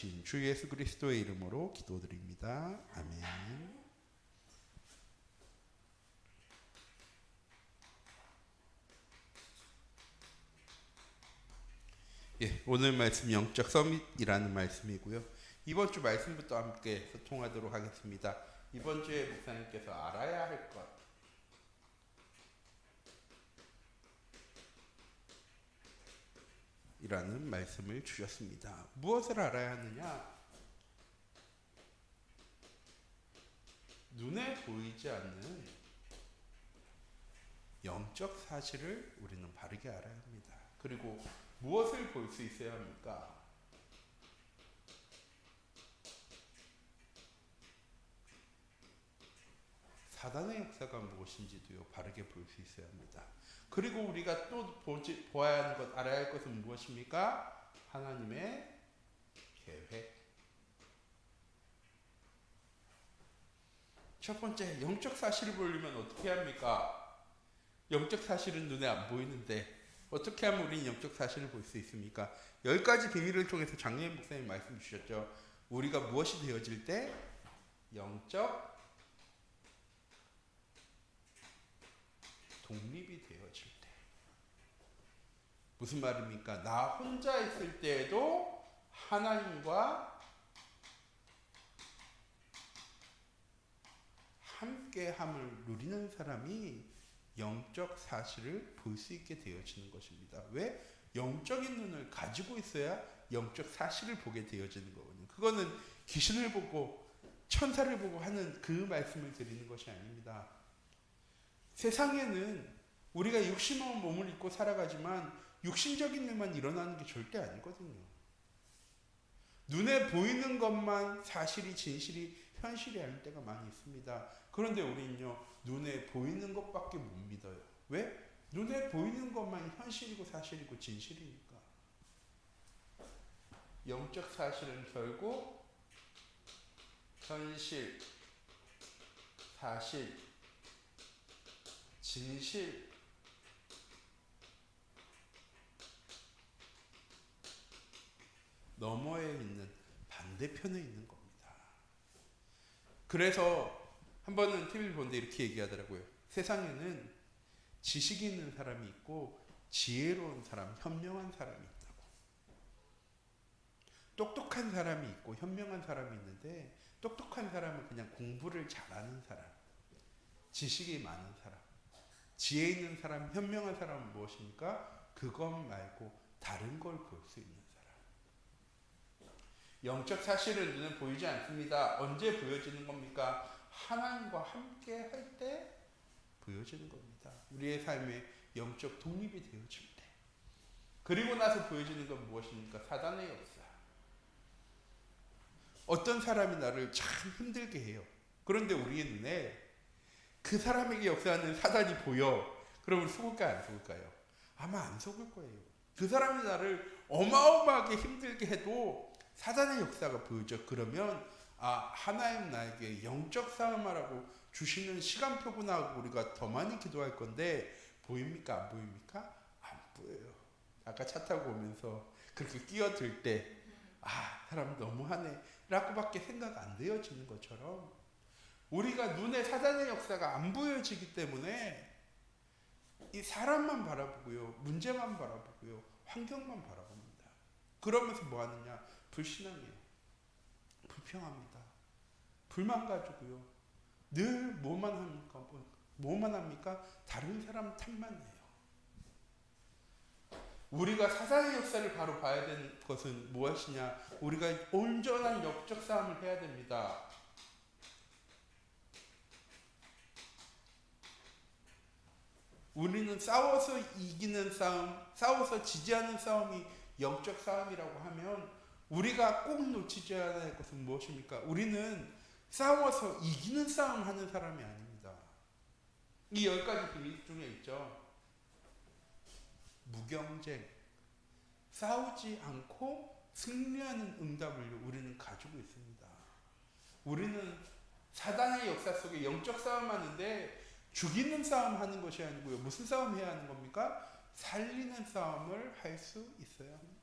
주 예수 그리스도의 이름으로 기도드립니다. 아멘. 예, 오늘 말씀 영적 서밋이라는 말씀이고요. 이번 주 말씀부터 함께 소통하도록 하겠습니다. 이번 주에 목사님께서 알아야 할 것 이라는 말씀을 주셨습니다. 무엇을 알아야 하느냐? 눈에 보이지 않는 영적 사실을 우리는 바르게 알아야 합니다. 그리고 무엇을 볼 수 있어야 합니까? 사단의 역사가 무엇인지도요, 바르게 볼 수 있어야 합니다. 그리고 우리가 또 보아야 하는 것, 알아야 할 것은 무엇입니까? 하나님의 계획. 첫 번째, 영적 사실을 보려면 어떻게 합니까? 영적 사실은 눈에 안 보이는데 어떻게 하면 우리는 영적 사실을 볼 수 있습니까? 10가지 비밀을 통해서 장로님 목사님 말씀 주셨죠. 우리가 무엇이 되어질 때? 영적 독립이 되어질 때. 무슨 말입니까? 나 혼자 있을 때에도 하나님과 함께함을 누리는 사람이 영적 사실을 볼 수 있게 되어지는 것입니다. 왜? 영적인 눈을 가지고 있어야 영적 사실을 보게 되어지는 거거든요. 그거는 귀신을 보고 천사를 보고 하는 그 말씀을 드리는 것이 아닙니다. 세상에는 우리가 육신의 몸을 입고 살아가지만 육신적인 일만 일어나는 게 절대 아니거든요. 눈에 보이는 것만 사실이 진실이 현실이 아닐 때가 많이 있습니다. 그런데 우리는요, 눈에 보이는 것밖에 못 믿어요. 왜? 눈에 보이는 것만 현실이고 사실이고 진실이니까. 영적 사실은 결국 현실, 사실, 진실, 너머에 있는 반대편에 있는 겁니다. 그래서 한 번은 TV를 보는데 이렇게 얘기하더라고요. 세상에는 지식이 있는 사람이 있고 지혜로운 사람, 현명한 사람이 있다고. 똑똑한 사람이 있고 현명한 사람이 있는데 똑똑한 사람은 그냥 공부를 잘하는 사람, 지식이 많은 사람. 지혜 있는 사람, 현명한 사람은 무엇입니까? 그것 말고 다른 걸 볼 수 있는 사람. 영적 사실은 눈에 보이지 않습니다. 언제 보여지는 겁니까? 하나님과 함께 할 때 보여지는 겁니다. 우리의 삶에 영적 독립이 되어질 때. 그리고 나서 보여지는 건 무엇입니까? 사단의 역사. 어떤 사람이 나를 참 힘들게 해요. 그런데 우리의 눈에 그 사람에게 역사하는 사단이 보여. 그럼 우리 속을까요? 안 속을까요? 아마 안 속을 거예요. 그 사람이 나를 어마어마하게 힘들게 해도 사단의 역사가 보이죠. 그러면 하나님 나에게 영적 싸움하라고 주시는 시간표구나 하고 우리가 더 많이 기도할 건데 보입니까? 안 보입니까? 안 보여요. 아까 차 타고 오면서 그렇게 끼어들 때 사람 너무하네 라고밖에 생각 안 되어지는 것처럼 우리가 눈에 사단의 역사가 안 보여지기 때문에 이 사람만 바라보고요, 문제만 바라보고요, 환경만 바라봅니다. 그러면서 뭐 하느냐? 불신앙이에요. 불평합니다. 불만 가지고요. 늘 뭐만 합니까? 다른 사람 탓만 해요. 우리가 사단의 역사를 바로 봐야 되는 것은 무엇이냐? 우리가 온전한 영적 싸움을 해야 됩니다. 우리는 싸워서 이기는 싸움, 싸워서 지지하는 싸움이 영적 싸움이라고 하면 우리가 꼭 놓치지 않아야 할 것은 무엇입니까? 우리는 싸워서 이기는 싸움 하는 사람이 아닙니다. 이 10가지 비밀 중에 있죠. 무경쟁, 싸우지 않고 승리하는 응답을 우리는 가지고 있습니다. 우리는 사단의 역사 속에 영적 싸움 하는데 죽이는 싸움 하는 것이 아니고요. 무슨 싸움 해야 하는 겁니까? 살리는 싸움을 할 수 있어야 합니다.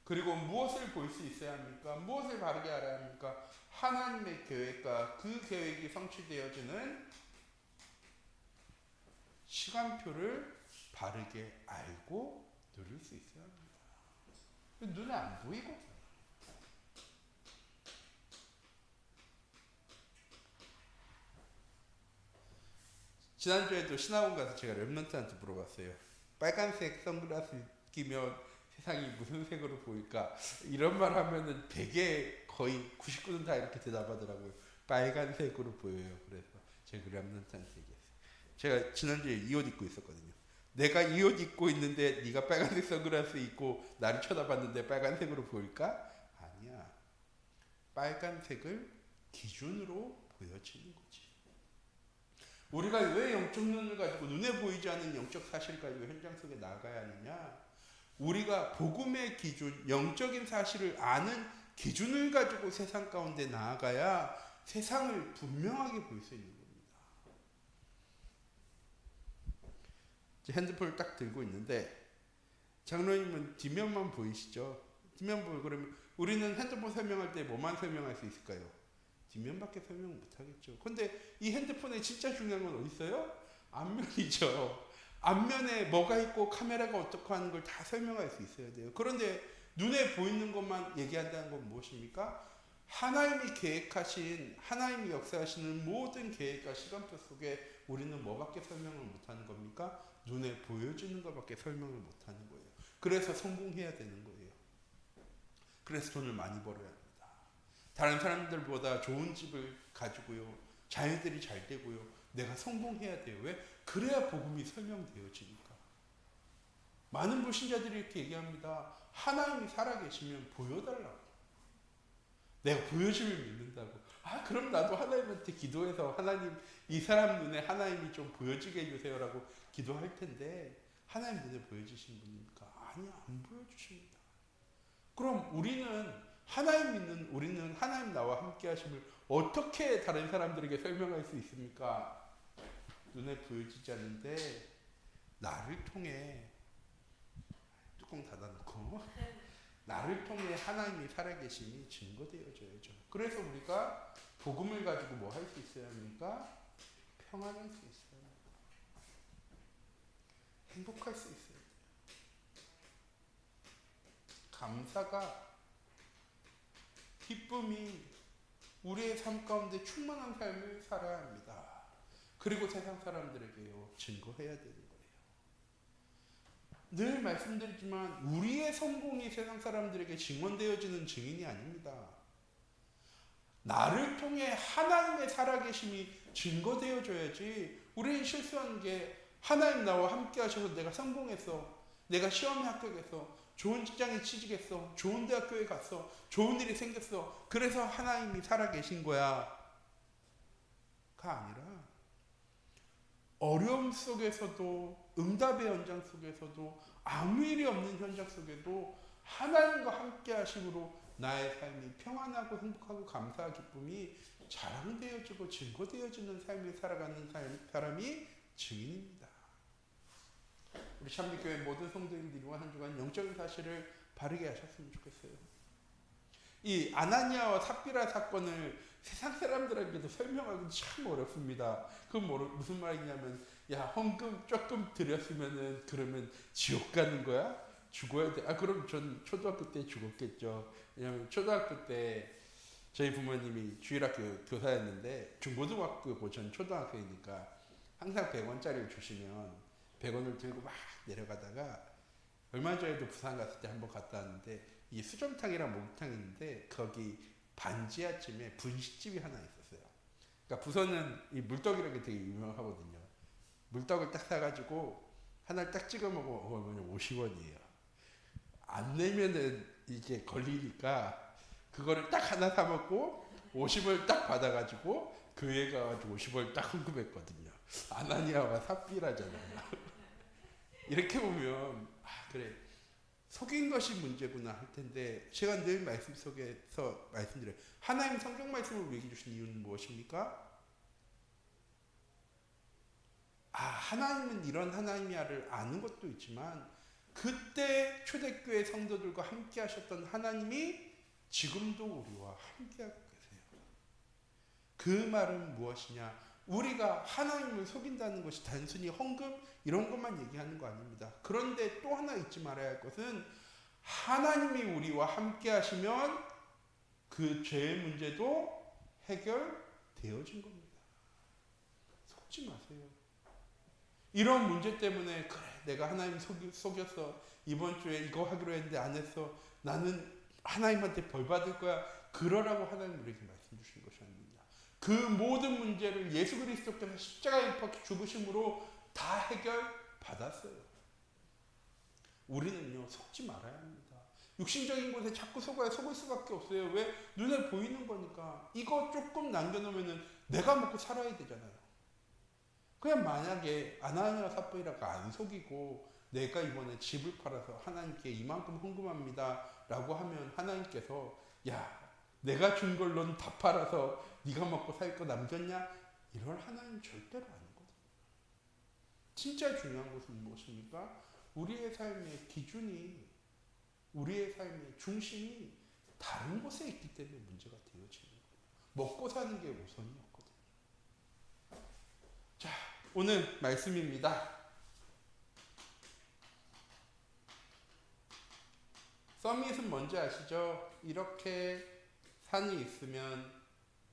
그리고 무엇을 볼 수 있어야 합니까? 무엇을 바르게 알아야 합니까? 하나님의 계획과 그 계획이 성취되어지는 시간표를 바르게 알고 누릴 수 있어야 합니다. 눈에 안 보이고. 지난주에도 신학원 가서 제가 랩런트한테 물어봤어요. 빨간색 선글라스 끼면 세상이 무슨 색으로 보일까? 이런 말 하면은 되게 거의 99는 다 이렇게 대답하더라고요. 빨간색으로 보여요. 그래서 제가 랩런트한테 얘기했어요. 제가 지난주에 이 옷 입고 있었거든요. 내가 이 옷 입고 있는데 네가 빨간색 선글라스 입고 나를 쳐다봤는데 빨간색으로 보일까? 아니야. 빨간색을 기준으로 보여지는 거지. 우리가 왜 영적 눈을 가지고 눈에 보이지 않는 영적 사실을 가지고 현장 속에 나가야 하느냐? 우리가 복음의 기준, 영적인 사실을 아는 기준을 가지고 세상 가운데 나아가야 세상을 분명하게 볼 수 있는 겁니다. 핸드폰을 딱 들고 있는데 장로님은 뒷면만 보이시죠? 뒷면 보여. 그러면 우리는 핸드폰 설명할 때 뭐만 설명할 수 있을까요? 뒷면밖에 설명 못하겠죠. 근데 이 핸드폰에 진짜 중요한 건 어디 있어요? 앞면이죠. 앞면에 뭐가 있고 카메라가 어떻게 하는 걸 다 설명할 수 있어야 돼요. 그런데 눈에 보이는 것만 얘기한다는 건 무엇입니까? 하나님이 계획하신, 하나님이 역사하시는 모든 계획과 시간표 속에 우리는 뭐밖에 설명을 못하는 겁니까? 눈에 보여지는 것밖에 설명을 못하는 거예요. 그래서 성공해야 되는 거예요. 그래서 돈을 많이 벌어야 합니다. 다른 사람들보다 좋은 집을 가지고요. 자녀들이 잘 되고요. 내가 성공해야 돼요. 왜? 그래야 복음이 설명되어지니까. 많은 불신자들이 이렇게 얘기합니다. 하나님이 살아계시면 보여달라고. 내가 보여주면 믿는다고. 아, 그럼 나도 하나님한테 기도해서 하나님, 이 사람 눈에 하나님이 좀 보여지게 해주세요라고 기도할 텐데 하나님 눈에 보여주신 분입니까? 아니야, 안 보여주십니다. 그럼 우리는 하나님 믿는 우리는 하나님 나와 함께 하심을 어떻게 다른 사람들에게 설명할 수 있습니까? 눈에 보여지지 않는데 나를 통해 뚜껑 닫아놓고 나를 통해 하나님이 살아계심이 증거되어져야죠. 그래서 우리가 복음을 가지고 뭐 할 수 있어야 합니까? 평안할 수 있어야 합니다. 행복할 수 있어야 돼요. 감사가, 기쁨이 우리의 삶 가운데 충만한 삶을 살아야 합니다. 그리고 세상 사람들에게요, 증거해야 되는 거예요. 늘 말씀드리지만 우리의 성공이 세상 사람들에게 증언되어지는 증인이 아닙니다. 나를 통해 하나님의 살아계심이 증거되어져야지. 우리는 실수하는 게 하나님 나와 함께 하셔서 내가 성공했어, 내가 시험에 합격했어, 좋은 직장에 취직했어, 좋은 대학교에 갔어, 좋은 일이 생겼어, 그래서 하나님이 살아계신 거야 가 아니라 어려움 속에서도, 응답의 현장 속에서도, 아무 일이 없는 현장 속에도 하나님과 함께 하심으로 나의 삶이 평안하고 행복하고 감사와 기쁨이 자랑되어지고 증거되어지는 삶을 살아가는 사람이 증인입니다. 우리 참미교회 모든 성도님들과 한 주간 영적인 사실을 바르게 하셨으면 좋겠어요. 이 아나니아와 삽비라 사건을 세상 사람들에게도 설명하기 참 어렵습니다. 그건 무슨 말이냐면, 야, 헌금 조금 드렸으면은 그러면 지옥 가는 거야? 죽어야 돼? 아, 그럼 전 초등학교 때 죽었겠죠. 왜냐면 초등학교 때 저희 부모님이 주일학교 교사였는데 중고등학교고 전 초등학생이니까 항상 100원짜리를 주시면 100원을 들고 막 내려가다가 얼마 전에도 부산 갔을 때 한번 갔다 왔는데 이 수정탕이랑 목탕이 있는데 거기 반지하쯤에 분식집이 하나 있었어요. 그러니까 부산은 이 물떡이라는 게 되게 유명하거든요. 물떡을 딱 사가지고 하나를 딱 찍어 먹으면 50원이에요. 안 내면은 이게 걸리니까 그거를 딱 하나 사 먹고 50원을 딱 받아가지고 교회 가가지고 50원을 딱 헌금했거든요. 아나니아와 삽비라잖아요. 이렇게 보면 아, 그래, 속인 것이 문제구나 할 텐데, 제가 늘 말씀 속에서 말씀드려요. 하나님 성경 말씀을 얘기해 주신 이유는 무엇입니까? 아, 하나님은 이런 하나님이야를 아는 것도 있지만 그때 초대교회 성도들과 함께 하셨던 하나님이 지금도 우리와 함께하고 계세요. 그 말은 무엇이냐? 우리가 하나님을 속인다는 것이 단순히 헌금 이런 것만 얘기하는 거 아닙니다. 그런데 또 하나 잊지 말아야 할 것은 하나님이 우리와 함께 하시면 그 죄의 문제도 해결되어진 겁니다. 속지 마세요. 이런 문제 때문에 그래 내가 하나님 속였어. 이번 주에 이거 하기로 했는데 안 했어. 나는 하나님한테 벌 받을 거야. 그러라고 하나님 우리에게 말씀 주신 것이 아닙니다. 그 모든 문제를 예수 그리스도께서 십자가에 죽으심으로 다 해결받았어요. 우리는요 속지 말아야 합니다. 육신적인 것에 자꾸 속을 수밖에 없어요. 왜? 눈에 보이는 거니까. 이거 조금 남겨놓으면 내가 먹고 살아야 되잖아요. 그냥 만약에 아나니아 삽비라가 안 속이고 내가 이번에 집을 팔아서 하나님께 이만큼 헌금합니다 라고 하면 하나님께서 야 내가 준 걸 넌 다 팔아서 네가 먹고 살 거 남겼냐? 이럴 하나님 절대로 아니거든요. 진짜 중요한 것은 무엇입니까? 우리의 삶의 기준이 우리의 삶의 중심이 다른 곳에 있기 때문에 문제가 되어지는 거예요. 먹고 사는 게 우선이었거든요. 자, 오늘 말씀입니다. 서밋은 뭔지 아시죠? 이렇게 산이 있으면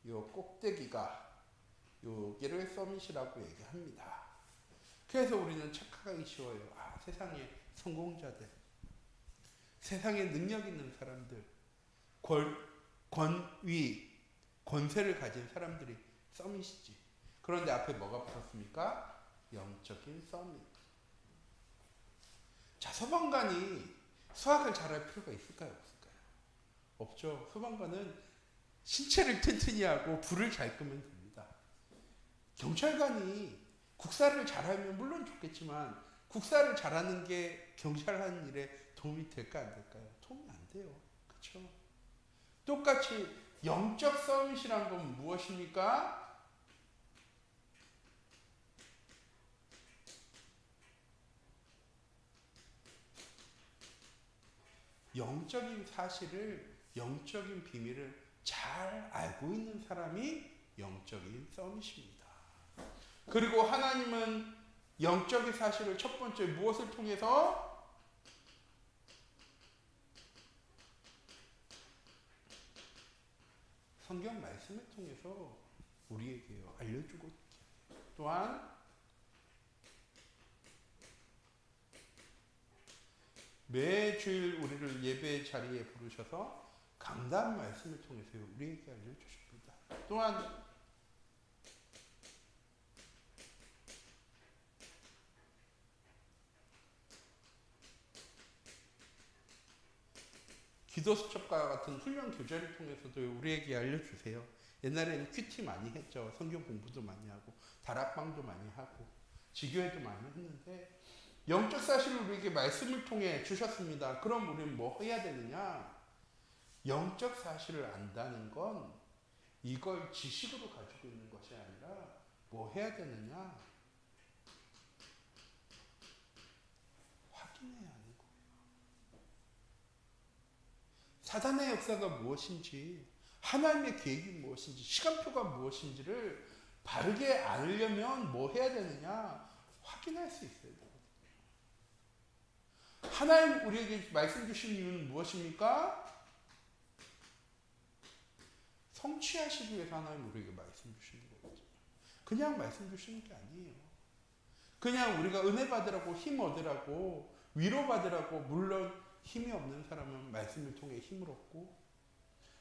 요 꼭대기가 여기를 서밋이라고 얘기합니다. 그래서 우리는 착각하기 쉬워요. 아, 세상에 성공자들, 세상에 능력 있는 사람들, 권위, 권세를 가진 사람들이 서밋이지. 그런데 앞에 뭐가 붙었습니까? 영적인 서밋. 자, 소방관이 수학을 잘할 필요가 있을까요? 없을까요? 없죠. 소방관은 신체를 튼튼히 하고 불을 잘 끄면 됩니다. 경찰관이 국사를 잘하면 물론 좋겠지만 국사를 잘하는 게 경찰하는 일에 도움이 될까 안 될까요? 도움이 안 돼요. 그렇죠? 똑같이 영적 서밋이란 건 무엇입니까? 영적인 사실을, 영적인 비밀을 잘 알고 있는 사람이 영적인 서밋입니다. 그리고 하나님은 영적인 사실을 첫 번째 무엇을 통해서? 성경 말씀을 통해서 우리에게 알려주고 또한 매주일 우리를 예배 자리에 부르셔서 강단 말씀을 통해서 우리에게 알려주십니다. 또한 기도 수첩과 같은 훈련 교재를 통해서도 우리에게 알려주세요. 옛날에는 큐티 많이 했죠. 성경 공부도 많이 하고 다락방도 많이 하고 지교회도 많이 했는데 영적 사실을 우리에게 말씀을 통해 주셨습니다. 그럼 우리는 뭐 해야 되느냐? 영적 사실을 안다는 건 이걸 지식으로 가지고 있는 것이 아니라 뭐 해야 되느냐? 확인해야 하는 거예요. 사단의 역사가 무엇인지, 하나님의 계획이 무엇인지, 시간표가 무엇인지를 바르게 알려면 뭐 해야 되느냐? 확인할 수 있어야 돼요. 하나님 우리에게 말씀 주신 이유는 무엇입니까? 성취하시기 위해서 하나님 우리에게 말씀 주시는 거거든요. 그냥 말씀 주시는 게 아니에요. 그냥 우리가 은혜 받으라고 힘 얻으라고 위로 받으라고. 물론 힘이 없는 사람은 말씀을 통해 힘을 얻고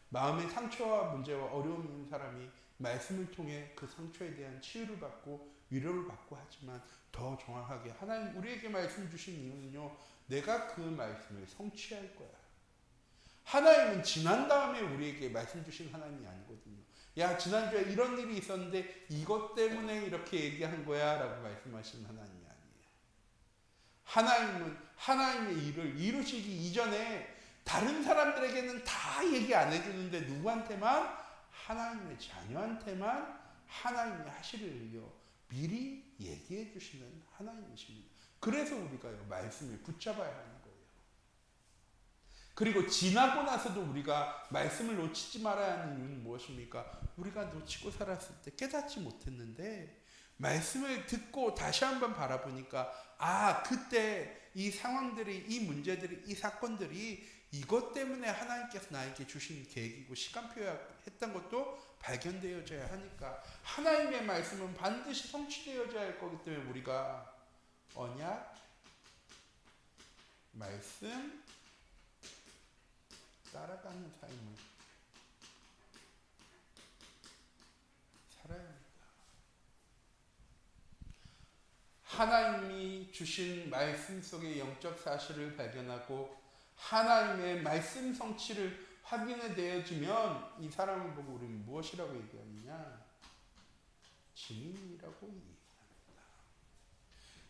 마음의 상처와 문제와 어려움이 있는 사람이 말씀을 통해 그 상처에 대한 치유를 받고 위로를 받고 하지만 더 정확하게 하나님 우리에게 말씀 주신 이유는요. 내가 그 말씀을 성취할 거야. 하나님은 지난 다음에 우리에게 말씀 주신 하나님이 아니거든요. 야 지난주에 이런 일이 있었는데 이것 때문에 이렇게 얘기한 거야 라고 말씀하시는 하나님이 아니에요. 하나님은 하나님의 일을 이루시기 이전에 다른 사람들에게는 다 얘기 안 해주는데 누구한테만? 하나님의 자녀한테만 하나님이 하실 일을요 미리 얘기해 주시는 하나님이십니다. 그래서 우리가요, 말씀을 붙잡아야 하는 거예요. 그리고 지나고 나서도 우리가 말씀을 놓치지 말아야 하는 이유는 무엇입니까? 우리가 놓치고 살았을 때 깨닫지 못했는데 말씀을 듣고 다시 한번 바라보니까 아, 그때 이 상황들이, 이 문제들이, 이 사건들이 이것 때문에 하나님께서 나에게 주신 계획이고 시간표였던 것도 발견되어져야 하니까 하나님의 말씀은 반드시 성취되어져야 할 거기 때문에 우리가 언약, 말씀, 따라가는 삶을 살아야 합니다. 하나님이 주신 말씀 속의 영적 사실을 발견하고 하나님의 말씀 성취를 확인해 되어지면 이 사람을 보고 우리는 무엇이라고 얘기하느냐? 증인이라고 얘기합니다.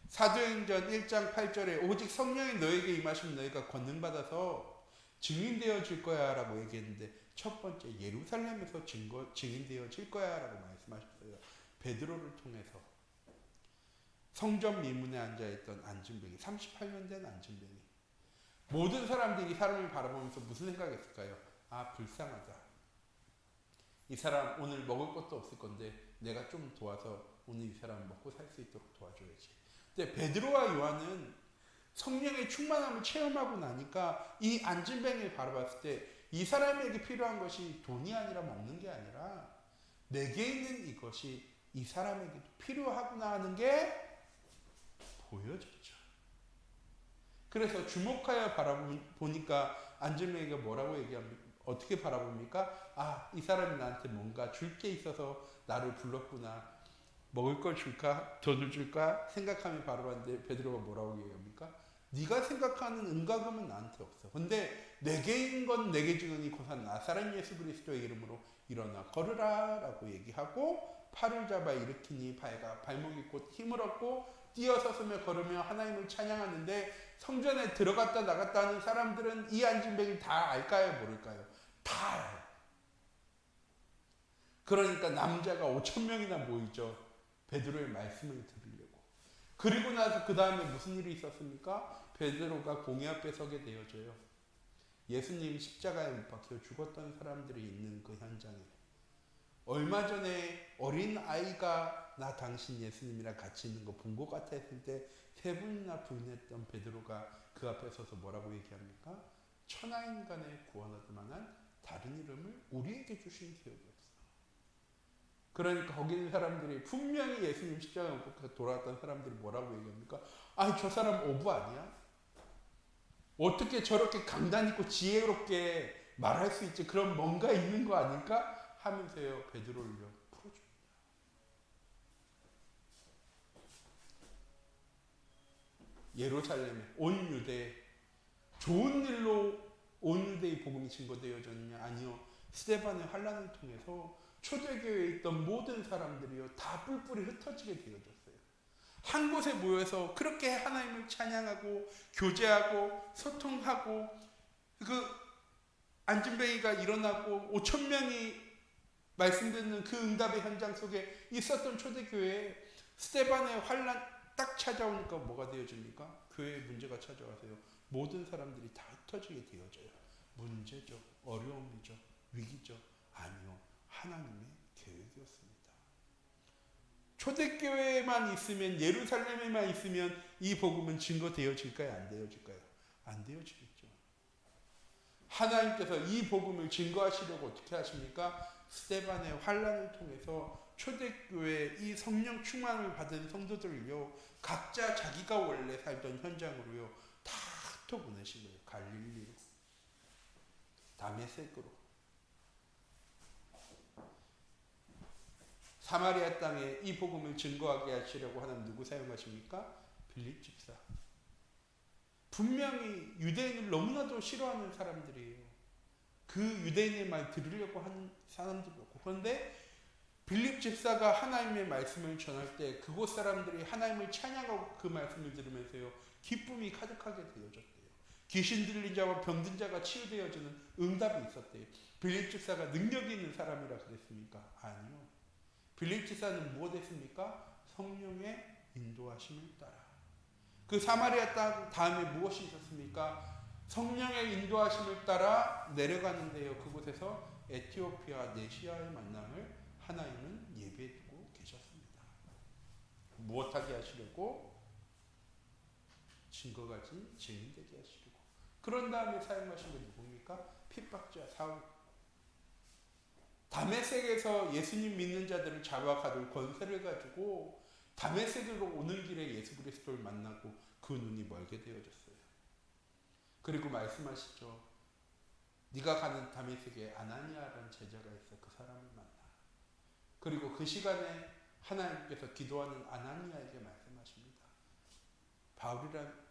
사도행전 1장 8절에 오직 성령이 너에게 임하시면 너희가 권능받아서 증인되어질 거야 라고 얘기했는데 첫 번째 예루살렘에서 증인되어질 거야 라고 말씀하셨어요. 베드로를 통해서 성전 미문에 앉아있던 안진뱅이, 38년 된 안진뱅이. 모든 사람들이 이 사람을 바라보면서 무슨 생각했을까요? 아, 불쌍하다. 이 사람 오늘 먹을 것도 없을 건데 내가 좀 도와서 오늘 이 사람 먹고 살 수 있도록 도와줘야지. 근데 베드로와 요한은 성령의 충만함을 체험하고 나니까 이 안진뱅이를 바라봤을 때 이 사람에게 필요한 것이 돈이 아니라 먹는 게 아니라 내게 있는 이것이 이 사람에게도 필요하구나 하는 게 보여졌죠. 그래서 주목하여 바라보니까 안진뱅이가 뭐라고 얘기합니까? 어떻게 바라봅니까? 아, 이 사람이 나한테 뭔가 줄 게 있어서 나를 불렀구나. 먹을 걸 줄까? 돈을 줄까? 생각하며 바라봤는데 베드로가 뭐라고 얘기합니까? 네가 생각하는 은과금은 나한테 없어. 근데 내게 있는 건 내게 주느니 고사 나사렛 예수 그리스도의 이름으로 일어나 걸으라 라고 얘기하고 팔을 잡아 일으키니 발목이 곧 힘을 얻고 뛰어서서며 걸으며 하나님을 찬양하는데 성전에 들어갔다 나갔다 하는 사람들은 이 안진뱅이를 다 알까요? 모를까요? 다 알아요. 그러니까 남자가 5,000명이나 모이죠. 베드로의 말씀을 들으려고. 그리고 나서 그 다음에 무슨 일이 있었습니까? 베드로가 공회 앞에 서게 되어져요. 예수님이 십자가에 못 박혀 죽었던 사람들이 있는 그 현장에 얼마 전에 어린 아이가 나 당신 예수님이랑 같이 있는 거 본 것 같아 했을 때 세 분이나 부인했던 베드로가 그 앞에 서서 뭐라고 얘기합니까? 천하인간의 구원하들 만한 다른 이름을 우리에게 주신 기억이 없어. 그러니까 거기 있는 사람들이 분명히 예수님 십자가에 못 박혀 돌아왔던 사람들이 뭐라고 얘기합니까? 아니 저 사람 오부 아니야? 어떻게 저렇게 강단 있고 지혜롭게 말할 수 있지? 그럼 뭔가 있는 거 아닐까? 하면서요 베드로를 풀어줍니다. 예루살렘에 온 유대 좋은 일로 온 유대의 복음이 증거되어졌느냐? 아니요. 스데반의 환란을 통해서 초대교회에 있던 모든 사람들이요 다 뿔뿔이 흩어지게 되어졌어요. 한 곳에 모여서 그렇게 하나님을 찬양하고 교제하고 소통하고 그 안진뱅이가 일어나고 5,000명이 말씀 듣는 그 응답의 현장 속에 있었던 초대교회에 스데반의 환란 딱 찾아오니까 뭐가 되어집니까? 교회에 문제가 찾아와서요. 모든 사람들이 다 흩어지게 되어져요. 문제죠. 어려움이죠. 위기죠. 아니요. 하나님의 계획이었습니다. 초대교회에만 있으면 예루살렘에만 있으면 이 복음은 증거되어질까요? 안 되어질까요? 안 되어지겠죠. 하나님께서 이 복음을 증거하시려고 어떻게 하십니까? 스데반의 환란을 통해서 초대교회 이 성령 충만을 받은 성도들을요 각자 자기가 원래 살던 현장으로요 다 흩어보내신 거예요. 갈릴리로, 다메섹으로, 사마리아 땅에 이 복음을 증거하게 하시려고 하나님 누구 사용하십니까? 빌립 집사. 분명히 유대인을 너무나도 싫어하는 사람들이에요. 그 유대인의 말 들으려고 하는 사람들이 없고. 그런데 빌립 집사가 하나님의 말씀을 전할 때 그곳 사람들이 하나님을 찬양하고 그 말씀을 들으면서요 기쁨이 가득하게 되어졌대요. 귀신 들린 자와 병든 자가 치유되어지는 응답이 있었대요. 빌립 집사가 능력이 있는 사람이라 그랬습니까? 아니요. 빌립 집사는 무엇 했습니까? 성령의 인도하심을 따라 그 사마리아 땅 다음에 무엇이 있었습니까? 성령의 인도하심을 따라 내려가는데요. 그곳에서 에티오피아 네시아의 만남을 하나님은 예배해두고 계셨습니다. 무엇하게 하시려고? 증거 가진 증인되게 하시려고. 그런 다음에 사용하신 게 누굽니까? 핍박자 사울. 다메섹에서 예수님 믿는 자들을 잡아 가둘 권세를 가지고 다메섹으로 오는 길에 예수 그리스도를 만나고 그 눈이 멀게 되어졌어요. 그리고 말씀하시죠. 네가 가는 다메섹에 아나니아라는 제자가 있어. 그 사람을 만나. 그리고 그 시간에 하나님께서 기도하는 아나니아에게 말씀하십니다.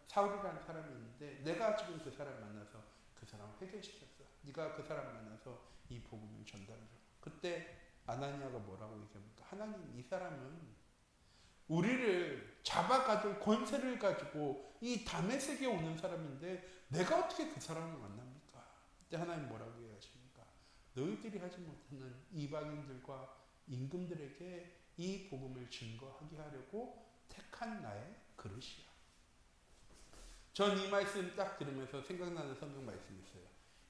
사울이라는 사람이 있는데 내가 지금 그 사람 만나서 그 사람 회개시켰어. 네가 그 사람 만나서 이 복음을 전달해줘. 그때 아나니아가 뭐라고 얘기합니까? 하나님, 이 사람은 우리를 잡아가둘 권세를 가지고 이 다메섹에 오는 사람인데 내가 어떻게 그 사람을 만납니까? 그때 하나님 뭐라고 얘기하십니까? 너희들이 하지 못하는 이방인들과 임금들에게 이 복음을 증거하게 하려고 택한 나의 그릇이야. 전 이 말씀 딱 들으면서 생각나는 성경 말씀이 있어요.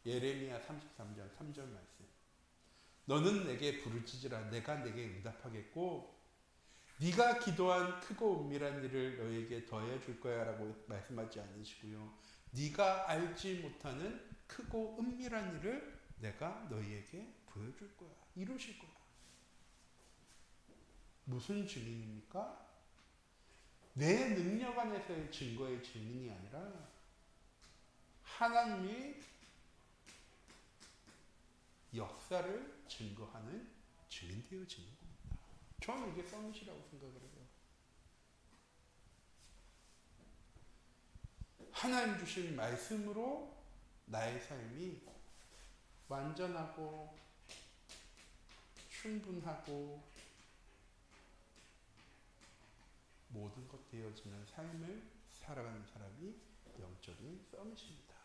예레미야 33장 3절 말씀. 너는 내게 부르짖으라 내가 내게 응답하겠고 네가 기도한 크고 은밀한 일을 너에게 더해 줄 거야 라고 말씀하지 않으시고요. 네가 알지 못하는 크고 은밀한 일을 내가 너희에게 보여줄 거야. 이루실 거야. 무슨 증인입니까? 내 능력 안에서의 증거의 증인이 아니라 하나님이 역사를 증거하는 증인 되어지는 겁니다. 저는 이게 서밋이라고 생각을 해요. 하나님 주신 말씀으로 나의 삶이 완전하고 충분하고 모든 것 되어지는 삶을 살아가는 사람이 영적인 서밋입니다.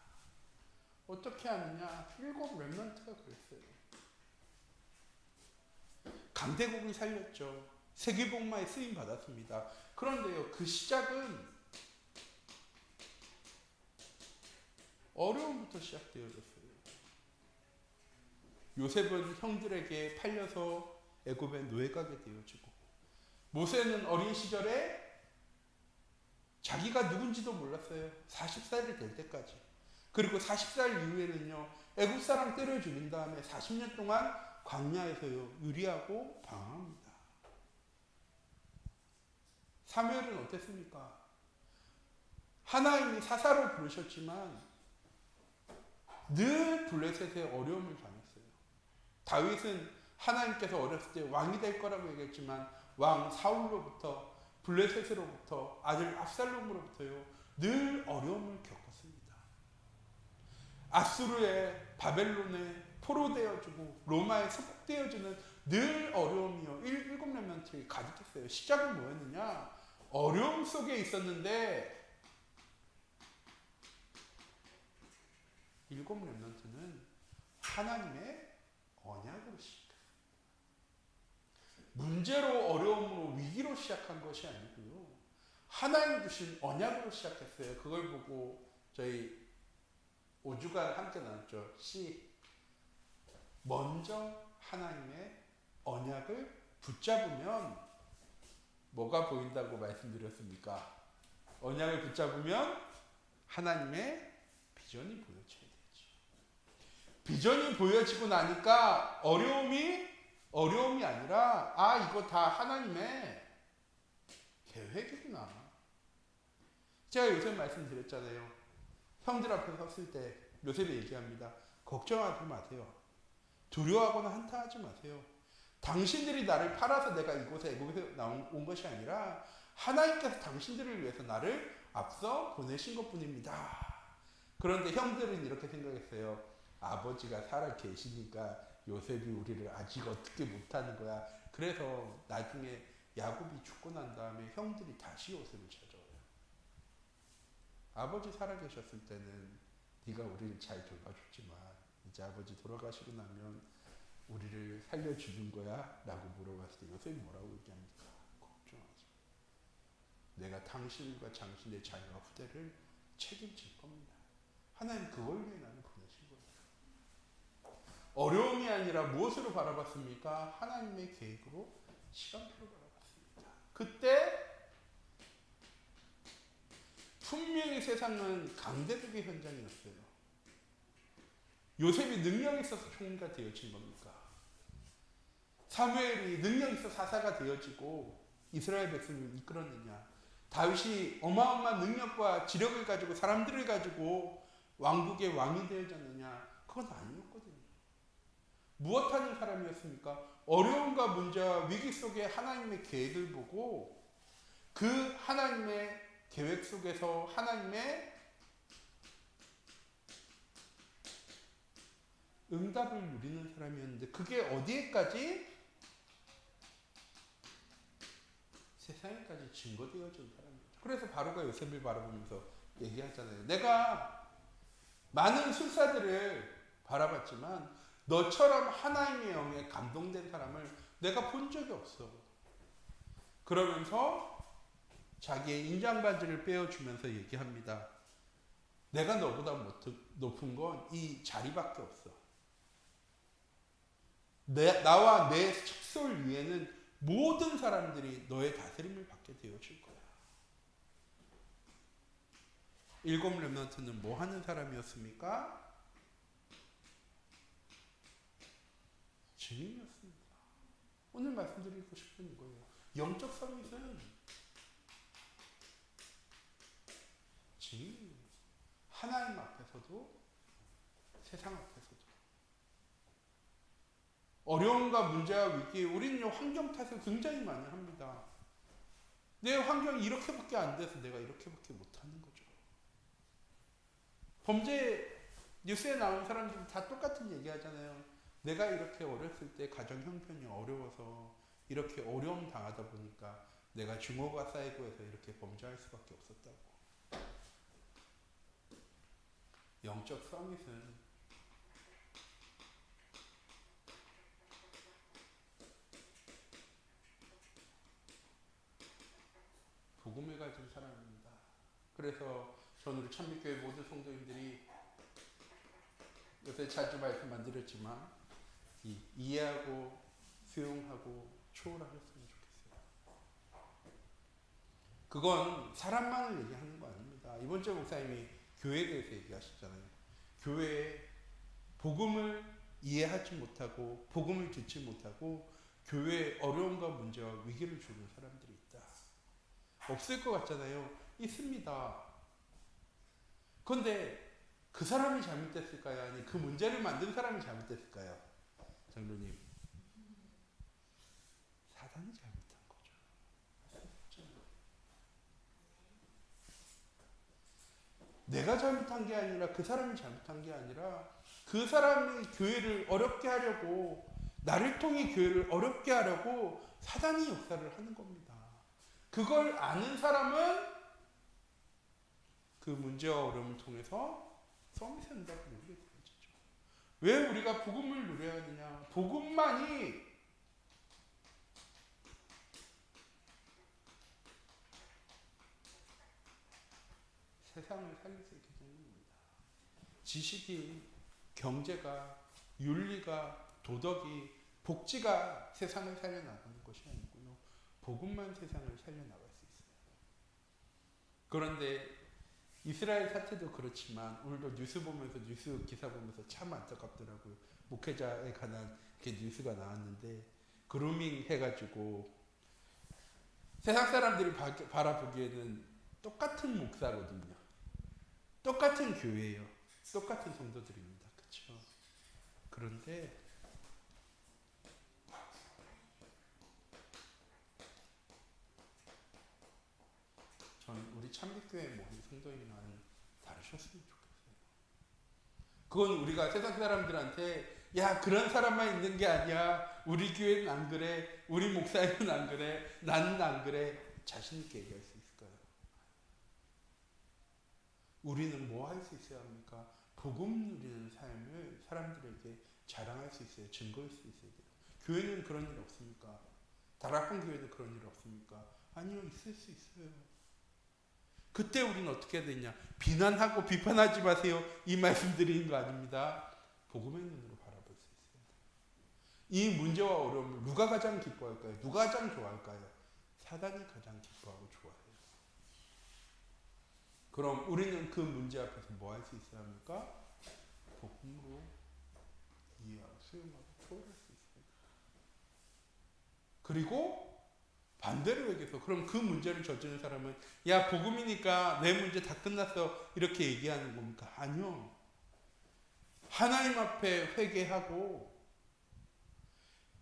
어떻게 하느냐? 7 렘넌트가 그랬어요. 강대국을 살렸죠. 세계복마에 쓰임 받았습니다. 그런데요, 그 시작은 어려움부터 시작되어졌어요. 요셉은 형들에게 팔려서 애굽에 노예가게 되어지고, 모세는 어린 시절에 자기가 누군지도 몰랐어요. 40살이 될 때까지. 그리고 40살 이후에는요, 애굽 사람 때려 죽인 다음에 40년 동안 광야에서요, 유리하고 방황합니다. 사무엘은 어땠습니까? 하나님이 사사로 부르셨지만 늘 블레셋의 어려움을 당했어요. 다윗은 하나님께서 어렸을 때 왕이 될 거라고 얘기했지만 왕 사울로부터 블레셋으로부터 아들 압살롬으로부터요 늘 어려움을 겪었습니다. 아수르의 바벨론에 포로되어지고 로마에 속되어지는 늘 어려움이요. 7 렘넌트를 가득했어요. 시작은 뭐였느냐? 어려움 속에 있었는데 7 렘넌트는 하나님의 언약으로 시작했어요. 문제로 어려움으로 위기로 시작한 것이 아니고요. 하나님 주신 언약으로 시작했어요. 그걸 보고 저희 5주간 함께 나눴죠. 먼저 하나님의 언약을 붙잡으면 뭐가 보인다고 말씀드렸습니까? 언약을 붙잡으면 하나님의 비전이 보여져야 되죠. 비전이 보여지고 나니까 어려움이 아니라 이거 다 하나님의 계획이구나. 제가 요새 말씀드렸잖아요. 형들 앞에 섰을 때 요셉이 얘기합니다. 걱정하지 마세요. 두려워하거나 한탄하지 마세요. 당신들이 나를 팔아서 내가 이곳에 애굽에서 온 것이 아니라 하나님께서 당신들을 위해서 나를 앞서 보내신 것뿐입니다. 그런데 형들은 이렇게 생각했어요. 아버지가 살아 계시니까 요셉이 우리를 아직 어떻게 못하는 거야. 그래서 나중에 야곱이 죽고 난 다음에 형들이 다시 요셉을 찾아와요. 아버지 살아 계셨을 때는 네가 우리를 잘 돌봐줬지만 이제 아버지 돌아가시고 나면 우리를 살려주는 거야? 라고 물어봤을 때 요셉이 뭐라고 얘기합니까? 걱정하지 마. 내가 당신과 당신의 자녀와 후대를 책임질 겁니다. 하나님 그걸 위해 나를 보내신 거예요. 어려움이 아니라 무엇으로 바라봤습니까? 하나님의 계획으로 시간표로 바라봤습니다. 그때 분명히 세상은 강대국의 현장이었어요. 요셉이 능력이 있어서 총리가 되어진 겁니까? 사무엘이 능력이 있어 사사가 되어지고 이스라엘 백성을 이끌었느냐? 다윗이 어마어마한 능력과 지력을 가지고 사람들을 가지고 왕국의 왕이 되어졌느냐? 그건 아니었거든요. 무엇하는 사람이었습니까? 어려움과 문제와 위기 속에 하나님의 계획을 보고 그 하나님의 계획 속에서 하나님의 응답을 누리는 사람이었는데 그게 어디에까지? 세상에까지 증거되어진 사람이죠. 그래서 바로가 요셉을 바라보면서 얘기하잖아요. 내가 많은 술사들을 바라봤지만 너처럼 하나님의 영에 감동된 사람을 내가 본 적이 없어. 그러면서 자기의 인장바지를 빼어주면서 얘기합니다. 내가 너보다 높은 건 이 자리밖에 없어. 나와 내 척솔 위에는 모든 사람들이 너의 다스림을 받게 되어질 거야. 일곱 렘넌트는 뭐 하는 사람이었습니까? 증인이었습니다. 오늘 말씀드리고 싶은 거예요. 영적 서밋은 증인이에요. 하나님 앞에서도 세상 앞에서도. 어려움과 문제와 위기, 우리는 환경 탓을 굉장히 많이 합니다. 내 환경이 이렇게밖에 안 돼서 내가 이렇게밖에 못하는 거죠. 범죄 뉴스에 나오는 사람들은 다 똑같은 얘기 하잖아요. 내가 이렇게 어렸을 때 가정 형편이 어려워서 이렇게 어려움 당하다 보니까 내가 증오가 쌓이고 해서 이렇게 범죄할 수밖에 없었다고. 영적 서밋은 복음을 가진 사람입니다. 그래서 저는 우리 참빛교회 모든 성도님들이 요새 자주 말씀 안 드렸지만 이해하고 수용하고 초월하셨으면 좋겠어요. 그건 사람만을 얘기하는 거 아닙니다. 이번 주 목사님이 교회에 대해서 얘기하시잖아요. 교회에 복음을 이해하지 못하고 복음을 듣지 못하고 교회에 어려움과 문제와 위기를 주는 사람들이 있다. 없을 것 같잖아요. 있습니다. 그런데 그 사람이 잘못됐을까요? 아니 그 문제를 만든 사람이 잘못됐을까요? 장로님, 사단이 잘못한 거죠. 내가 잘못한 게 아니라 그 사람이 잘못한 게 아니라 그 사람이 교회를 어렵게 하려고 나를 통해 교회를 어렵게 하려고 사단이 역사를 하는 겁니다. 그걸 아는 사람은 그 문제와 어려움을 통해서 서밋의 응답을 누리게 되어지죠. 왜 우리가 복음을 누려야 하느냐? 복음만이 세상을 살릴 수 있기 때문입니다. 지식이, 경제가, 윤리가, 도덕이, 복지가 세상을 살려나가는 것이 아니고요. 복음만 세상을 살려나갈 수 있어요. 그런데 이스라엘 사태도 그렇지만 오늘도 뉴스 기사 보면서 참 안타깝더라고요. 목회자에 관한 이렇게 뉴스가 나왔는데 그루밍 해가지고 세상 사람들이 바라보기에는 똑같은 목사거든요. 똑같은 교회예요. 똑같은 성도들입니다. 그렇죠? 그런데 전 우리 참빛교회 모든 성도님과는 다르셨으면 좋겠어요. 그건 우리가 세상 사람들한테 야 그런 사람만 있는 게 아니야. 우리 교회는 안 그래. 우리 목사님은 안 그래. 나는 안 그래. 자신 있게 얘기할 수 있을까요? 우리는 뭐 할 수 있어야 합니까? 복음 누리는 삶을 사람들에게 자랑할 수 있어요. 증거할 수 있어야 돼요. 교회는 그런 일 없습니까? 다락방 교회는 그런 일 없습니까? 아니요, 있을 수 있어요. 그때 우리는 어떻게 해야 되냐? 비난하고 비판하지 마세요. 이 말씀 드리는 거 아닙니다. 복음의 눈으로 바라볼 수 있어요. 이 문제와 어려움을 누가 가장 기뻐할까요? 누가 가장 좋아할까요? 사단이 가장 기뻐하고 좋아해요. 그럼 우리는 그 문제 앞에서 뭐 할 수 있어야 합니까? 복음으로 이해하고 수용하고 초월할 수 있어요. 그리고 반대로 얘기해서 그럼 그 문제를 저지른 사람은 야 복음이니까 내 문제 다 끝났어 이렇게 얘기하는 겁니까? 아니요. 하나님 앞에 회개하고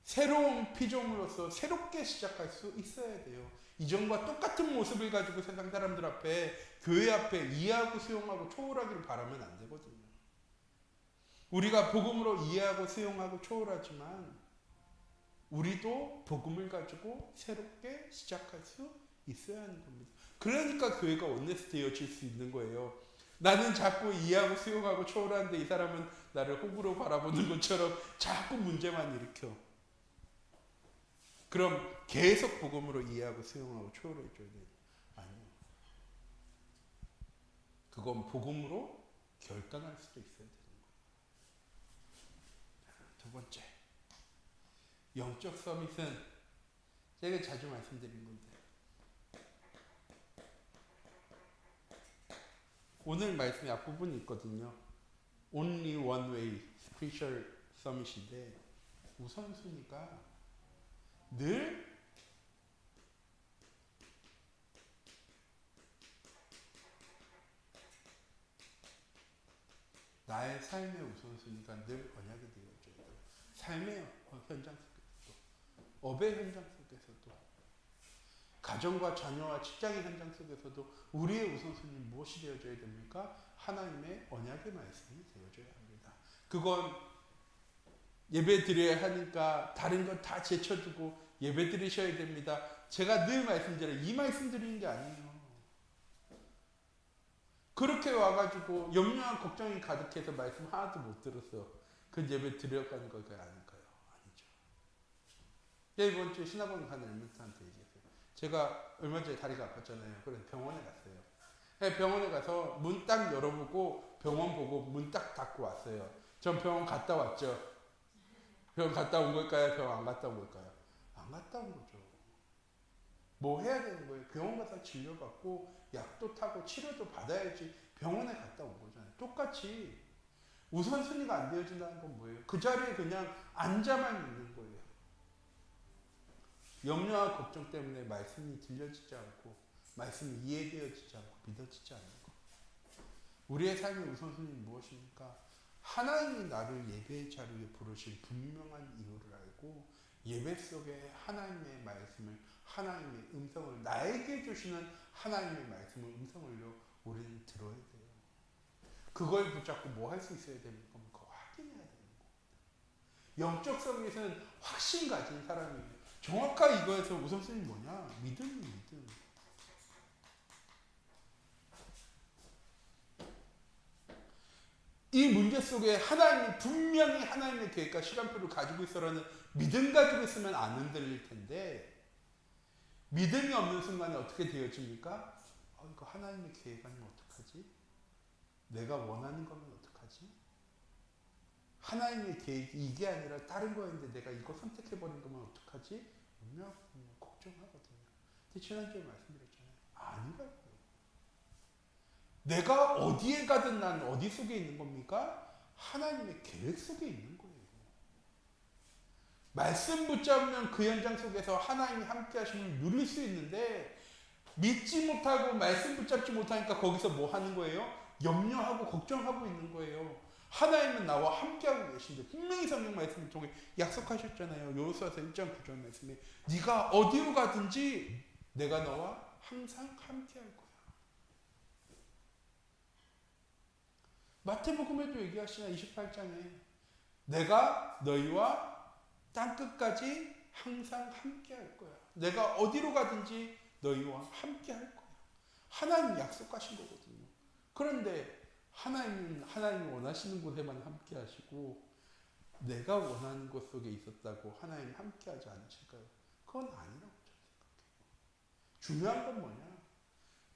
새로운 피조물로서 새롭게 시작할 수 있어야 돼요. 이전과 똑같은 모습을 가지고 세상 사람들 앞에 교회 앞에 이해하고 수용하고 초월하기를 바라면 안 되거든요. 우리가 복음으로 이해하고 수용하고 초월하지만 우리도 복음을 가지고 새롭게 시작할 수 있어야 하는 겁니다. 그러니까 교회가 원네스 되어질 수 있는 거예요. 나는 자꾸 이해하고 수용하고 초월하는데 이 사람은 나를 호구로 바라보는 것처럼 자꾸 문제만 일으켜. 그럼 계속 복음으로 이해하고 수용하고 초월해줘야 돼요. 아니요. 그건 복음으로 결단할 수도 있어야 되는 거예요. 두 번째. 영적 서밋은 제가 자주 말씀드린 건데 오늘 말씀의 앞부분이 있거든요. Only one way spiritual summit인데 우선순위가 늘 나의 삶의 우선순위가 늘 언약이 되어져 있어요. 삶의 현장 속에서도 업의 현장 속에서도 가정과 자녀와 직장의 현장 속에서도 우리의 우선순위 무엇이 되어져야 됩니까? 하나님의 언약의 말씀이 되어져야 합니다. 그건 예배 드려야 하니까 다른 것 다 제쳐두고 예배 드리셔야 됩니다. 제가 늘 말씀드려요. 이 말씀 드리는 게 아니에요. 그렇게 와가지고 염려와 걱정이 가득해서 말씀 하나도 못 들었어요. 그 예배 드려가는 걸까요? 아닐까요? 아니죠. 이번 주에 신학원 가는 엘멘트한테 얘기했어요. 제가 얼마 전에 다리가 아팠잖아요. 그래서 병원에 갔어요. 병원에 가서 문 딱 열어보고 병원 보고 문 딱 닫고 왔어요. 전 병원 갔다 왔죠. 병원 갔다 온 걸까요? 병원 안 갔다 온 걸까요? 안 갔다 온 거죠. 뭐 해야 되는 거예요? 병원 가서 진료받고 약도 타고 치료도 받아야지 병원에 갔다 온 거잖아요. 똑같이 우선순위가 안 되어진다는 건 뭐예요? 그 자리에 그냥 앉아만 있는 거예요. 염려와 걱정 때문에 말씀이 들려지지 않고 말씀이 이해되어지지 않고 믿어지지 않는 거. 우리의 삶의 우선순위는 무엇입니까? 하나님이 나를 예배의 자리에 부르신 분명한 이유를 알고 예배 속에 하나님의 말씀을 하나님의 음성을 나에게 주시는 하나님의 말씀을 음성을요 우리는 들어야 돼요. 그걸 붙잡고 뭐 할 수 있어야 됩니까? 그거 확인해야 되는 겁니다. 영적 서밋은 확신 가진 사람이에요. 정확하게 이거에서 우선순위 뭐냐? 믿음이 믿음. 이 문제 속에 하나님이 분명히 하나님의 계획과 시간표를 가지고 있어라는 믿음 가지고 있으면 안 흔들릴 텐데 믿음이 없는 순간에 어떻게 되어집니까? 이거 하나님의 계획 아니면 어떡하지? 내가 원하는 거면 어떡하지? 하나님의 계획이 이게 아니라 다른 거였는데 내가 이거 선택해버린 거면 어떡하지? 분명 걱정하거든요. 근데 지난주에 말씀드렸잖아요. 아니라고요. 내가 어디에 가든 난 어디 속에 있는 겁니까? 하나님의 계획 속에 있는 거예요. 말씀 붙잡으면 그 현장 속에서 하나님이 함께 하심을 누릴 수 있는데 믿지 못하고 말씀 붙잡지 못하니까 거기서 뭐 하는 거예요? 염려하고 걱정하고 있는 거예요. 하나님은 나와 함께하고 계신데 분명히 성경 말씀을 통해 약속하셨잖아요. 여호수아서 1장 9절 말씀에 네가 어디로 가든지 내가 너와 항상 함께할 거야. 마태복음에도 얘기하시나 28장에 내가 너희와 땅끝까지 항상 함께할 거야. 내가 어디로 가든지 너희와 함께할 거야. 하나님이 약속하신 거거든요. 그런데 하나님이 원하시는 곳에만 함께하시고 내가 원하는 곳 속에 있었다고 하나님 함께하지 않으실까요? 그건 아니라고 저는 생각해요. 중요한 건 뭐냐?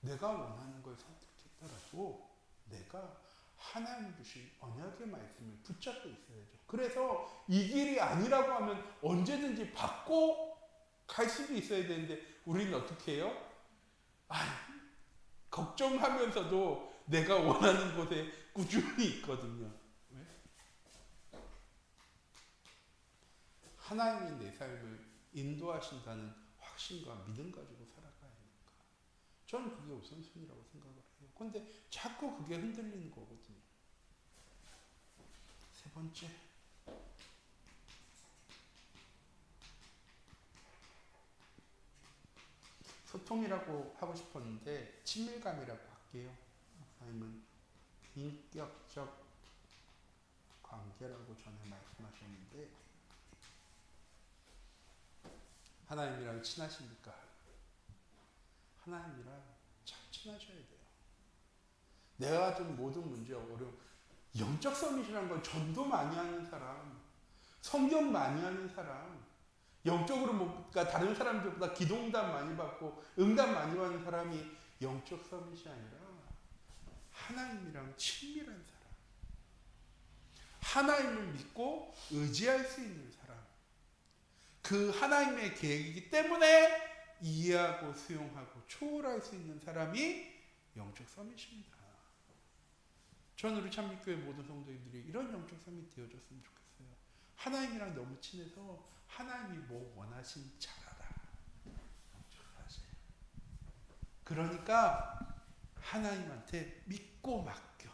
내가 원하는 걸 선택했더라도 내가 하나님 주신 언약의 말씀을 붙잡고 있어야죠. 그래서 이 길이 아니라고 하면 언제든지 바꿔 갈 수도 있어야 되는데 우리는 어떻게 해요? 걱정하면서도 내가 원하는 곳에 꾸준히 있거든요. 왜? 하나님이 내 삶을 인도하신다는 확신과 믿음 가지고 살아가야 하니까. 저는 그게 우선순위라고 생각을 해요. 근데 자꾸 그게 흔들리는 거거든요. 세 번째. 소통이라고 하고 싶었는데 친밀감이라고 할게요. 목사님은 인격적 관계라고 전에 말씀하셨는데 하나님이랑 친하십니까? 하나님이랑 참 친하셔야 돼요. 내가 가진 모든 문제, 어려움, 영적 서밋이라는 건 전도 많이 하는 사람, 성경 많이 하는 사람, 영적으로 뭔가 다른 사람들보다 기도응답 많이 받고 응답 많이 받는 사람이 영적 서밋이 아니라 하나님이랑 친밀한 사람, 하나님을 믿고 의지할 수 있는 사람, 그 하나님의 계획이기 때문에 이해하고 수용하고 초월할 수 있는 사람이 영적 서밋입니다. 저는 우리 참빛교회 모든 성도님들이 이런 영적 서밋 되어줬으면 좋겠어요. 하나님이랑 너무 친해서 하나님이 뭐 원하시니 잘 알아. 그러니까 하나님한테 믿고 맡겨.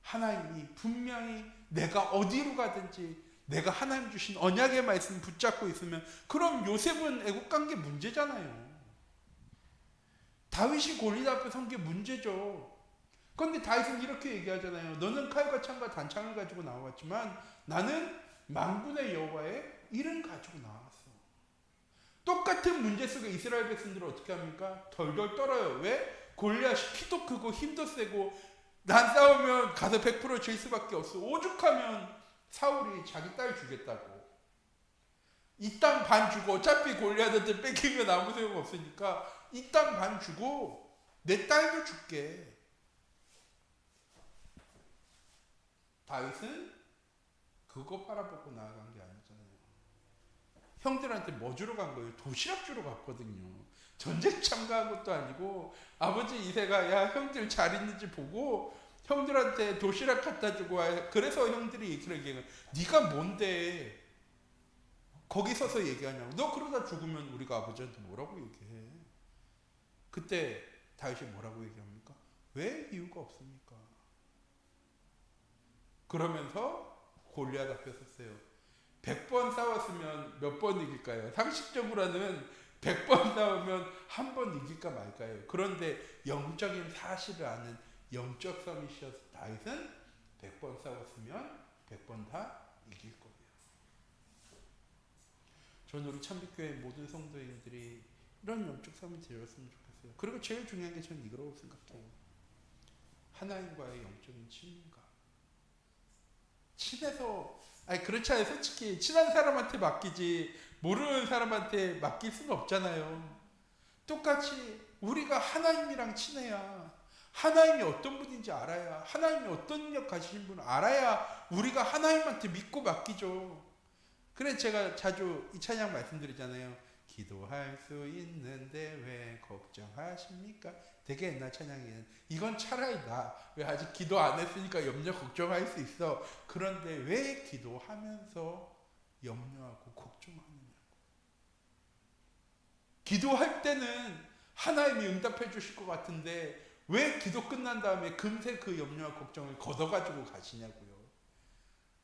하나님이 분명히 내가 어디로 가든지 내가 하나님 주신 언약의 말씀 붙잡고 있으면 그럼 요셉은 애국 간 게 문제잖아요. 다윗이 골리앗 앞에 선 게 문제죠. 그런데 다윗은 이렇게 얘기하잖아요. 너는 칼과 창과 단창을 가지고 나왔지만 나는 만군의 여호와의 이름 가지고 나왔어. 똑같은 문제 속에 이스라엘 백성들은 어떻게 합니까? 덜덜 떨어요. 왜? 골리앗이 키도 크고 힘도 세고 난 싸우면 가서 100% 질 수밖에 없어. 오죽하면 사울이 자기 딸 주겠다고. 이 땅 반 주고 어차피 골리앗한테 뺏기면 아무 소용 없으니까 이 땅 반 주고 내 딸도 줄게. 다윗은 그거 바라보고 나아간 게 아니잖아요. 형들한테 뭐 주러 간 거예요? 도시락 주러 갔거든요. 전쟁 참가한 것도 아니고 아버지 이세가 야 형들 잘 있는지 보고 형들한테 도시락 갖다 주고 와요. 그래서 형들이 그러게 네가 뭔데 거기 서서 얘기하냐고. 너 그러다 죽으면 우리가 아버지한테 뭐라고 얘기해. 그때 다윗이 뭐라고 얘기합니까? 왜 이유가 없습니까? 그러면서 골리앗 앞에 섰어요. 100번 싸웠으면 몇 번 이길까요? 상식적으로는 100번 싸우면 한 번 이길까 말까요? 그런데 영적인 사실을 아는 영적 서밋이어서 다윗은 100번 싸웠으면 100번 다 이길 거예요. 저는 우리 참빛교회 모든 성도님들이 이런 영적 서밋이 되었으면 좋겠어요. 그리고 제일 중요한 게 저는 이거라고 생각해요. 하나님과의 영적인 친밀감. 친해서 그렇지 않아요. 솔직히 친한 사람한테 맡기지 모르는 사람한테 맡길 수는 없잖아요. 똑같이 우리가 하나님이랑 친해야 하나님이 어떤 분인지 알아야 하나님이 어떤 능력 가지신 분을 알아야 우리가 하나님한테 믿고 맡기죠. 그래 제가 자주 이 찬양 말씀드리잖아요. 기도할 수 있는데 왜 걱정하십니까? 되게 옛날 찬양이에요. 이건 차라리 왜 아직 기도 안 했으니까 염려 걱정할 수 있어. 그런데 왜 기도하면서 염려하고 걱정하느냐고. 기도할 때는 하나님이 응답해 주실 것 같은데 왜 기도 끝난 다음에 금세 그 염려와 걱정을 걷어가지고 가시냐고요.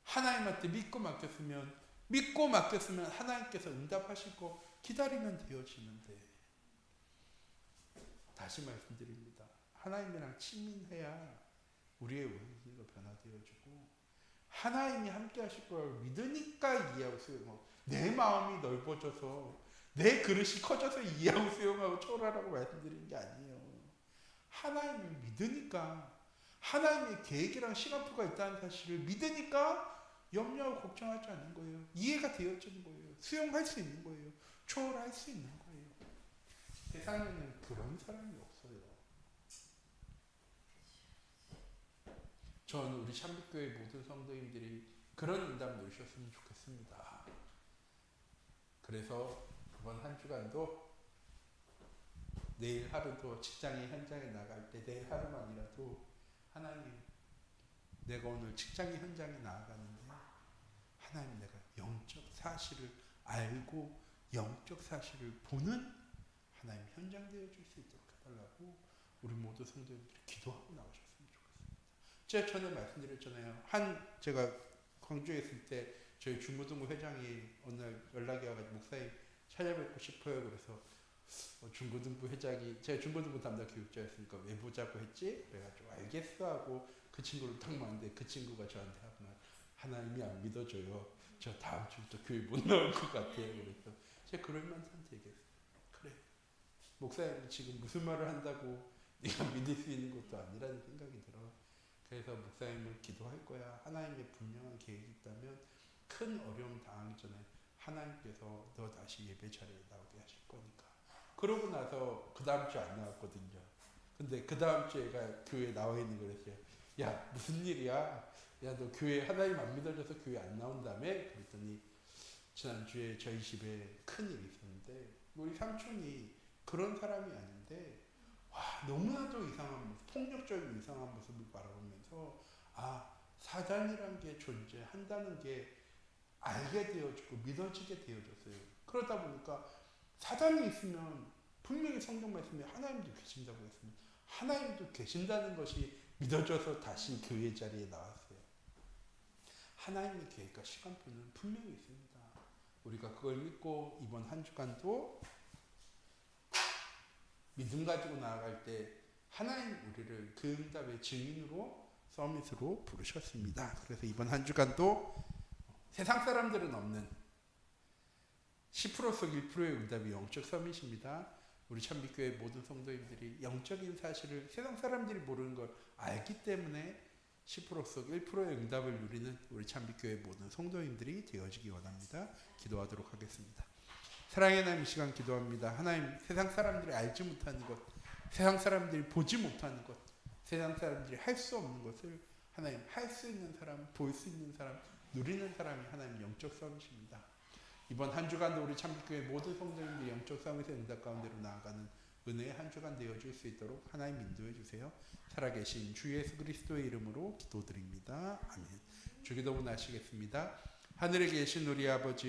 하나님한테 믿고 맡겼으면 하나님께서 응답하실 거 기다리면 되어지는데. 다시 말씀드립니다. 하나님이랑 친밀해야 우리의 원리가 변화되어지고 하나님이 함께 하실 걸 믿으니까 이해하고 수용하고 내 마음이 넓어져서 내 그릇이 커져서 이해하고 수용하고 초월하라고 말씀드리는 게 아니에요. 하나님을 믿으니까 하나님의 계획이랑 시간표가 있다는 사실을 믿으니까 염려하고 걱정하지 않는 거예요. 이해가 되어지는 거예요. 수용할 수 있는 거예요. 초월할 수 있는 거예요. 세상에는 그런 사람이 없어요. 전 우리 참빛교회 모든 성도님들이 그런 응답 누리셨으면 좋겠습니다. 그래서 이번 한 주간도 내일 하루도 직장의 현장에 나갈 때 내일 하루만이라도 하나님, 내가 오늘 직장의 현장에 나아가는데 하나님, 내가 영적 사실을 알고 영적 사실을 보는 하나님 현장 되어 줄 수 있도록 해달라고 우리 모두 성도님들이 기도하고 나오셨으면 좋겠습니다. 제가 전에 말씀드렸잖아요. 제가 광주에 있을 때 저희 중고등부 회장이 어느 날 연락이 와가지고 목사님 찾아뵙고 싶어요. 그래서 중고등부 회장이, 제가 중고등부 담당 교육자였으니까 왜 보자고 했지? 그래가지고 알겠어 하고 그 친구를 딱 만났는데 그 친구가 저한테 하구나, 하나님이 안 믿어줘요. 저 다음 주부터 교회 못 나올 것 같아요. 그래서 제가 그럴 만한테 얘기했어요. 그래, 목사님 지금 무슨 말을 한다고 네가 믿을 수 있는 것도 아니라는 생각이 들어. 그래서 목사님을 기도할 거야. 하나님의 분명한 계획이 있다면 큰 어려움 당하기 전에 하나님께서 너 다시 예배 자리에 나오게 하실 거니까. 그러고 나서 그 다음 주에 안 나왔거든요. 근데 그 다음 주에 가 교회에 나와 있는 거랬어요. 야, 무슨 일이야? 야, 너 교회 하나님 안 믿어줘서 교회 안 나온다며? 그랬더니 지난주에 저희 집에 큰 일이 있었는데 우리 삼촌이 그런 사람이 아닌데 와, 너무나도 이상한 모습, 폭력적인 이상한 모습을 바라보면서 사단이란 게 존재한다는 게 알게 되어지고 믿어지게 되어졌어요. 그러다 보니까 사단이 있으면 분명히 성경 말씀에 하나님도 계신다고 했습니다. 하나님도 계신다는 것이 믿어져서 다시 교회 자리에 나왔어요. 하나님의 계획과 시간표는 분명히 있습니다. 우리가 그걸 믿고 이번 한 주간도 믿음 가지고 나아갈 때 하나님 우리를 그 응답의 증인으로 서밋으로 부르셨습니다. 그래서 이번 한 주간도 세상 사람들은 없는 10% 속 1%의 응답이 영적 서밋입니다. 우리 참빛교회 모든 성도님들이 영적인 사실을 세상 사람들이 모르는 걸 알기 때문에 10% 속 1%의 응답을 누리는 우리 참빛교회 모든 성도님들이 되어지기 원합니다. 기도하도록 하겠습니다. 사랑의 하나님, 이 시간 기도합니다. 하나님, 세상 사람들이 알지 못하는 것, 세상 사람들이 보지 못하는 것, 세상 사람들이 할 수 없는 것을 하나님 할 수 있는 사람, 볼 수 있는 사람, 누리는 사람이 하나님 영적 서밋입니다. 이번 한 주간도 우리 참빛교회 모든 성도님들이 영적 서밋의 응답 가운데로 나아가는 은혜의 한 주간 되어줄 수 있도록 하나님 인도해 주세요. 살아계신 주 예수 그리스도의 이름으로 기도드립니다. 아멘. 주기도문 하시겠습니다. 하늘에 계신 우리 아버지여,